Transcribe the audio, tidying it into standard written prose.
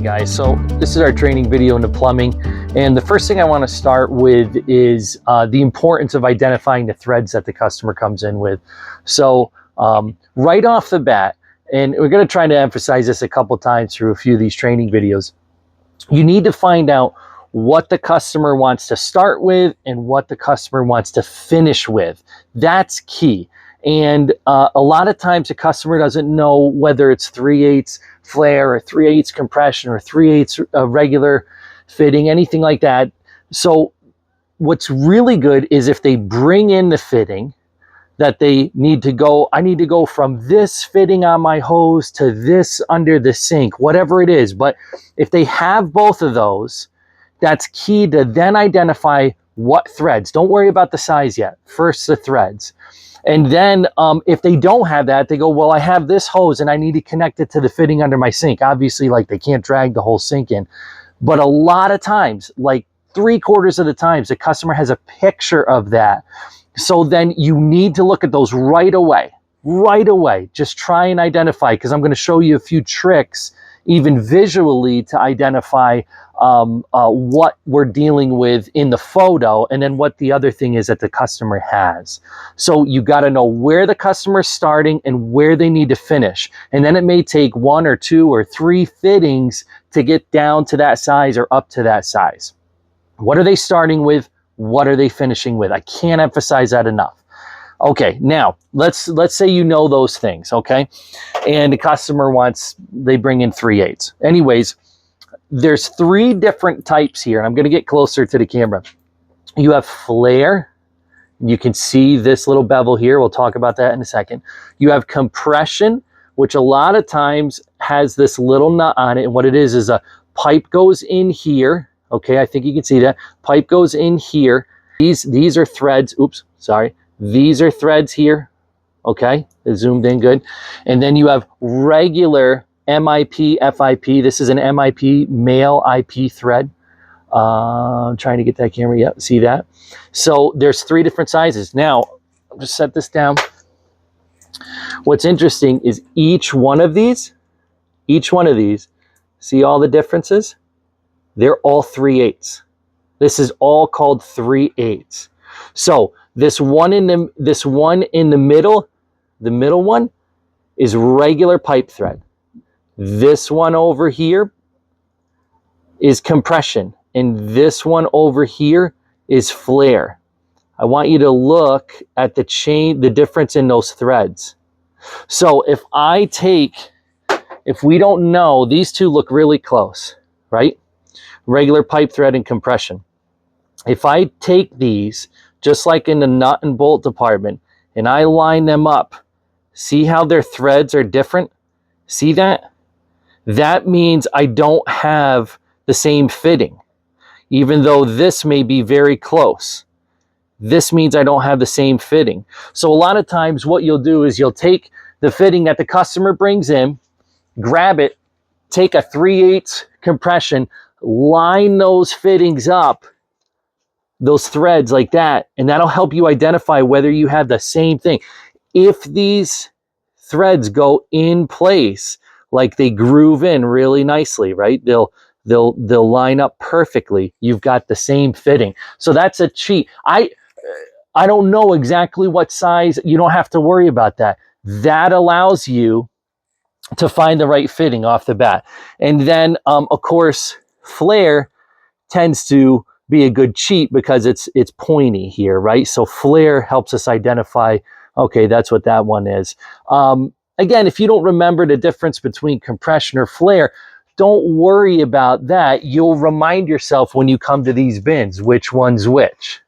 guys, so this is our training video into plumbing, and the first thing I want to start with is the importance of identifying the threads that the customer comes in with. So right off the bat, and we're going to try to emphasize this a couple times through a few of these training videos, you need to find out what the customer wants to start with and what the customer wants to finish with. That's key. And a lot of times the customer doesn't know whether it's 3/8 flare or 3/8 compression or 3/8 regular fitting, anything like that. So what's really good is if they bring in the fitting that they need to go, I need to go from this fitting on my hose to this under the sink, whatever it is. But if they have both of those, that's key to then identify what threads. Don't worry about the size yet. First, the threads. And then if they don't have that, they go, well, I have this hose and I need to connect it to the fitting under my sink. Obviously, like, they can't drag the whole sink in. But a lot of times, like 3/4 of the times, the customer has a picture of that. So then you need to look at those right away. Right away. Just try and identify, because I'm going to show you a few tricks, even visually, to identify what we're dealing with in the photo, and then what the other thing is that the customer has. So you got to know where the customer's starting and where they need to finish. And then it may take 1 or 2 or 3 fittings to get down to that size or up to that size. What are they starting with? What are they finishing with? I can't emphasize that enough. Okay, now let's say you know those things, okay? And the customer wants, they bring in 3/8. Anyways, there's 3 different types here, and I'm going to get closer to the camera. You have flare. You can see this little bevel here. We'll talk about that in a second. You have compression, which a lot of times has this little nut on it, and what it is a pipe goes in here. Okay, I think you can see that. Pipe goes in here. These are threads. Oops, sorry. These are threads here. Okay, it's zoomed in good. And then you have regular MIP, FIP. This is an MIP, male IP thread. I'm trying to get that camera. Yep, see that? So there's 3 different sizes. Now, I'll just set this down. What's interesting is each one of these, see all the differences? They're all 3/8. This is all called 3/8. So this one in the middle, the middle one is regular pipe thread. This one over here is compression, and this one over here is flare. I want you to look at the difference in those threads. So if we don't know, these 2 look really close, right? Regular pipe thread and compression. If I take these, just like in the nut and bolt department, and I line them up, see how their threads are different? See that? That means I don't have the same fitting. Even though this may be very close, this means I don't have the same fitting. So a lot of times what you'll do is you'll take the fitting that the customer brings in, grab it, take a 3/8 compression, line those fittings up, those threads like that, and that'll help you identify whether you have the same thing. If these threads go in place, like they groove in really nicely, right? They'll line up perfectly. You've got the same fitting. So that's a cheat. I don't know exactly what size. You don't have to worry about that. That allows you to find the right fitting off the bat. And then, of course, flare tends to be a good cheat because it's pointy here, right? So flare helps us identify, okay, that's what that one is. Again, if you don't remember the difference between compression or flare, don't worry about that. You'll remind yourself when you come to these bins which one's which.